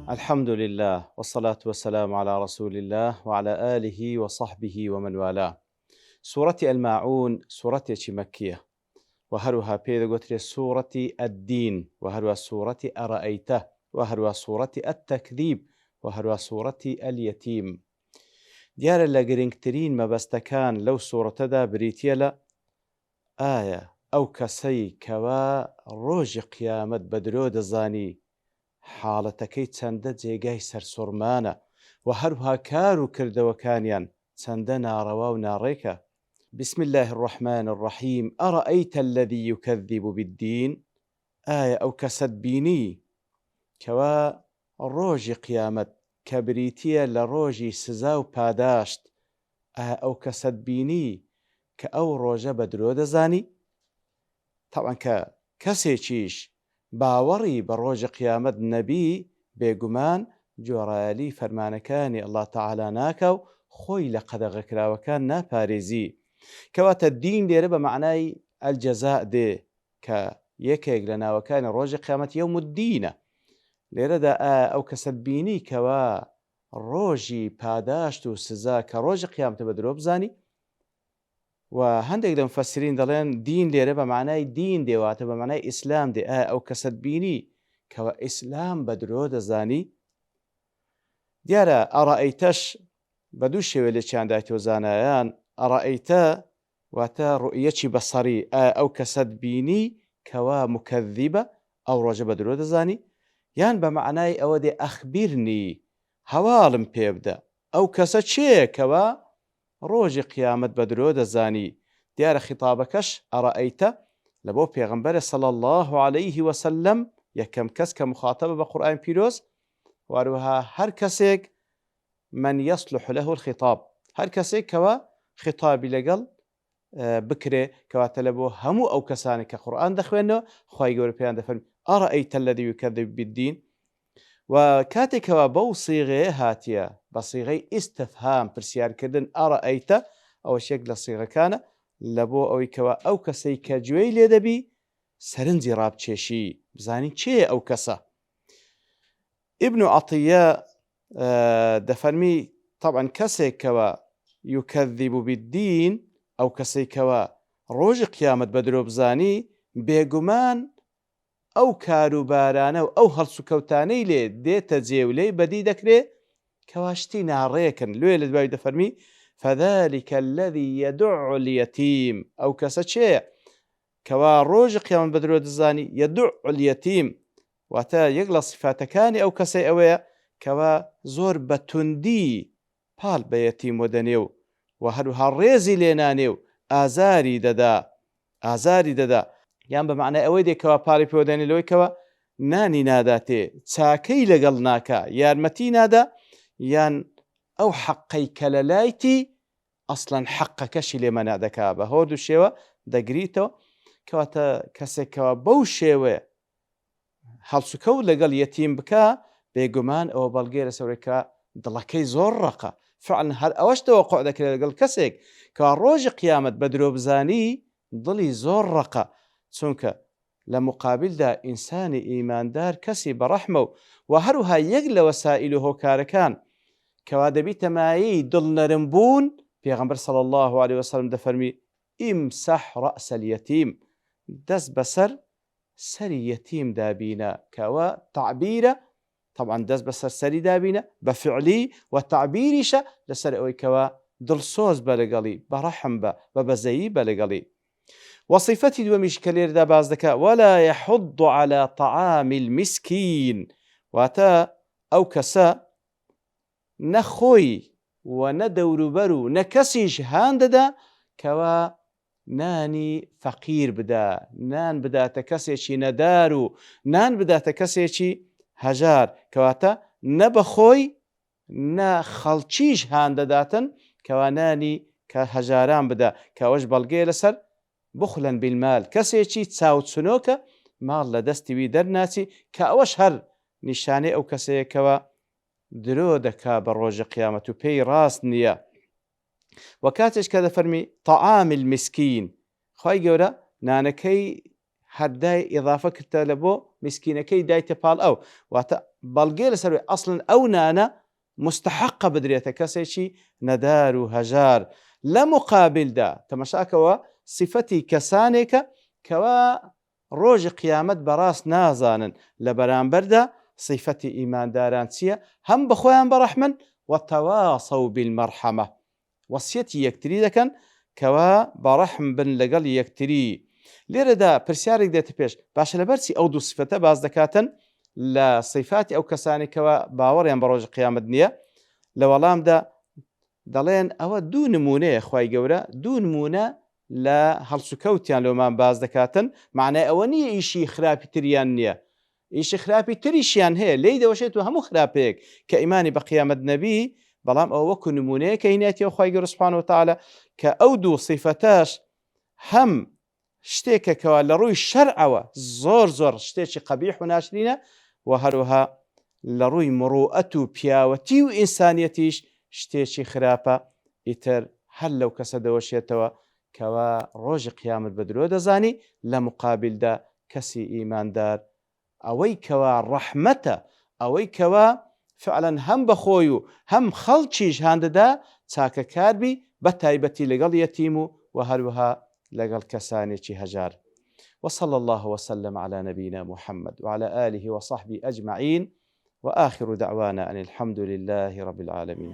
الحمد لله والصلاة والسلام على رسول الله وعلى آله وصحبه ومن والاه. سورة الماعون سورة مكية، وهروها بيدغوتري سورة الدين، وهروها سورة أرأيته، وهروها سورة التكذيب، وهروها سورة اليتيم. دیارە لە گرنگترین مەبەستەکان لەو سوورەتەدا بریتیە لە ئایا ئەو کەسەی کەوا ڕۆژی قیامەت بە درۆ دەزانی حاڵەتەکەی چەندە جێگای سەرسوڕمانە و هەروها کار و کردەوەکانیان چەندە ناڕەوا و ناڕێکە. بسم الله الرحمن الرحیم ئەرەئەیتە الذی یکەذب بالدین، ئایا ئەو کەسەت بینی کەوا ڕۆژی قیامەت کە بریتیە لە ڕۆژی سزا و پاداشت، ئایا ئەو کەسەت بینی کە ئەو ڕۆژە بە درۆ دەزانی؟ تەبعەن کە کەسێکیش باوەڕی بە ڕۆژی قیامەت نەبی بێگومان جۆڕایەلی فەرمانەکانی ئەڵڵا تەعالا ناکە و خۆی لە قەدەغەکراوەکان ناپارێزی. کەواتە دین لێرە بە معنای ئەلجەزاء دێ کە یەکێک لە ناوەکانی ڕۆژی قیامەت یەوم الدینە. لێرەدا ئەو کەسەت بینی کەوا ڕۆژی پاداشت و سزا کە ڕۆژی قیامەتە بە درۆ بزانی. و هەندێک لە مفەسرین دەڵێن دین لێرە بە معنای دین دێواتە بە معنای ئیسلام دێ. ئەو کەسەت بینی کەوە ئیسلام بە درۆ دەزانی. دیارە ئەڕائەیتەش بە دوو شێوە لێکیان دایتەوە زانایان. ئەڕائەیتە واتە ڕوئیەکی بەسەری، ئەو کەسەت بینی کەوا مکەذیبە ئەو ڕۆژە بە درۆ دەزانی، یان بە معنای ئەوە دێ ئەخبیرنی هەواڵم پێ بدە ئەو کەسە چێە کەوا ڕۆژی قیامەت بە درۆ دەزانی. دیارە خیتابەکەش ئەڕائەیتە لە بۆ پێغەمبەرە صلی الله عليه وسلم، یەکەم کەس کە مخاتەبە بە قورئان پیرۆز، واروها هەر کەسێک من يصلح له الخطاب، هەر کەسێک کەوا خیتابی لەگەڵ بکرێ کەواتە لە بۆ هەموو ئەو کەسانی کە قورئان دەخوێنەوە خوای گەورە پێیان دەفەرمی ئەڕائەیتە الذی یکەذب بالدین. و کاتێکەوە بەو سیغەیە هاتیە بە سیغەی ئیستفهام پرسیارکردن ئەڕائەیتە، ئەوەش یەک لە سیغەکانە لە بۆ ئەوەی کەوە ئەو کەسەی کە گوێی لێ دەبی سەرنجی ڕابچێشی بزانی چێ ئەو کەسە. ئیبن عەتیە دەفەرمی طبعاً کەسێک کەوە یکەذب بالدین، ئەو کەسەی کەوە ڕۆژی قیامەت بە درۆ بزانی، بێگومان ئەو کاروبارانە و ئەو هەڵسوکەوتانەی لێ دێتە جێ و لێی بەدی دەکرێ کەوا شتی ناڕێکن. لێ لە دوای دەفەرمی فذلك الذي يدع اليتيم، ئەو کەسە چێە کەوا ڕۆژی قیامەت بە درۆ دەزانی. يدع اليتيم واتە یەک لە صفاتەکانی ئەو کەسەی ئەوەیە کەوا زۆر بە توندی پاڵ بە یەتیم وەدەنێ و هەروها ڕێزی لێنانێ و ئازاری دەدا. یان بە معنای ئەوەی دێکەوە پاڵی پێوەدەنێ لەوەی کەوە نانی ناداتێ، چاکەی لەگەڵ ناکە، یارمەتی نادا، یان ئەو حەقەی کە لە لایتی ئەسڵەن حەقەکەشی لێمە نادەکا. بە هۆرد و شێوە دەگریتەوە. کەواتە کەسێکەوە بەو شێوەیە هەڵسوکەوت لەگەڵ یەتیم بکە، بێگومان ئەوە بەڵگەی لەسەرەوەی دڵەکەی زۆر ڕەقە. فعلا هەر ئەوەش تەوەقوع دەکرێت لەگەڵ کەسێک کە ڕۆژی قیامەت بە درۆ بزانی دڵی زۆر ڕەقە، چونکە لە مقابلدا ئینسانی ئیماندار کەسی بەڕەحمە و هەروها یەک لە وەسائل و هۆکارەکان کەوا دەبیتە مایەی دڵنەرم بوون، پێغەمبەر صلی الله عليه وسلم دەفەرمی ئیمسەح ڕەئس اليەتیم، دەست بەسەر سەری یەتیم دابینە، کەوە تعبیرە طبعا دەست بەسەر سەری دابینە بە فعلی و تعبیریشە لەسەر ئەوەی کەوا دڵسۆز بە لەگەڵی، بەڕەحم بە بەزەیی بە لەگەڵی. وصفەتی دووەمیش کە لێرەدا باز دەکا ولا يحض على طعام المسكين، واتە ئەو کەسە نەخۆی و نە دەوروبەر و نە کەسیش هان دەدا کەوا نانی فەقیر بدا، نان بداتە کەسێکی نەدار و نان بداتە کەسێکی هەژار، کەواتە نە بەخۆی نە خەڵکیش هان دەداتن کەوا نانی کە هەژاران بدا، کەوەش بەڵگەیە لەسەر بخلن بالمال، کەسێکی چاوچنۆکە ماڵ لە دەستی دەرناچی، کە ئەوەش هەر نیشانەی ئەو کەسەیەکەوە درۆ دەکا بە ڕۆژی قیامەت و پێی ڕاست نییە. و کاتێک کە دەفەرمی طعام المسكين، خوای گەورە نانەکەی هەردای ئیضافە کردە لە بۆ مسکینەکەی دایتە پاڵ ئەو، واتە بەڵگێ لەسەر ئەسڵن ئەو نانە مستحقە بدرێتە کەسێکی نەدار و هەژار. لە مقابلدا تەمەشاکەوە صفەتی کەسانێکە کەوا ڕۆژی قیامەت بەڕاست نازانن، لە بەرامبەردا صفەتی ئیمانداران چییە؟ هەم بەخۆیان بەڕەحمن وتەواصەو بالمەرحەمە، وەسیەتی یەکتری دەکەن کەوا بەڕەحم بن لەگەڵ یەکتری. لێرەدا پرسیارێک دێتە پێش، باشە لەبەرچی ئەو دوو صفەتە باز دەکاتن لە صیفاتی ئەو کەسانێکەوە باوەڕیان بە ڕۆژی قیامەت نییە؟ لە وەڵامدا دەڵێن ئەوە دوو نمونەیە، خوای گەورە دوو نمونە لە هەڵسوکەوتیان لەومان باز دەکاتن. معنای ئەوە نییە ئیشی خراپی تریان نییە، ئیشی خراپی تریشیان هەیە، لێی دەوەشێت و هەموو خراپەیەک کە ئیمانی بە قیامەت نەبی، بەڵام ئەوە وەکو نمونەیە کە هینێتیەوە خوای گەورە سوبحانەهو وتەعالە کە ئەو دوو صیفەتەش هەم شتێکەکەوە لە ڕووی شەرعەوە زۆر شتێکی قەبیح و ناشرینە، و هەروەها لە ڕووی مروءەت و پیاوەتی و ئینسانیەتیش شتێکی خراپە. ئیتر هەر لەو کەسە دەوەشێتەوە کەوا ڕۆژی قیامەت بە درۆ دەزانی، لە مقابلدا کەسی ئیماندار ئەوەی کەوا ڕەحمەتە، ئەوەی کەوا فعلەن هەم بەخۆی و هەم خەڵکیش هاندەدا چاکەکاربی، بە تایبەتی لەگەڵ یەتیم و هەروەها لەگەڵ کەسانێکی هەژار. وصلى الله وسلم على نبينا محمد وعلى آله وصحبه أجمعين، وآخر دعوانا أن الحمد لله رب العالمين.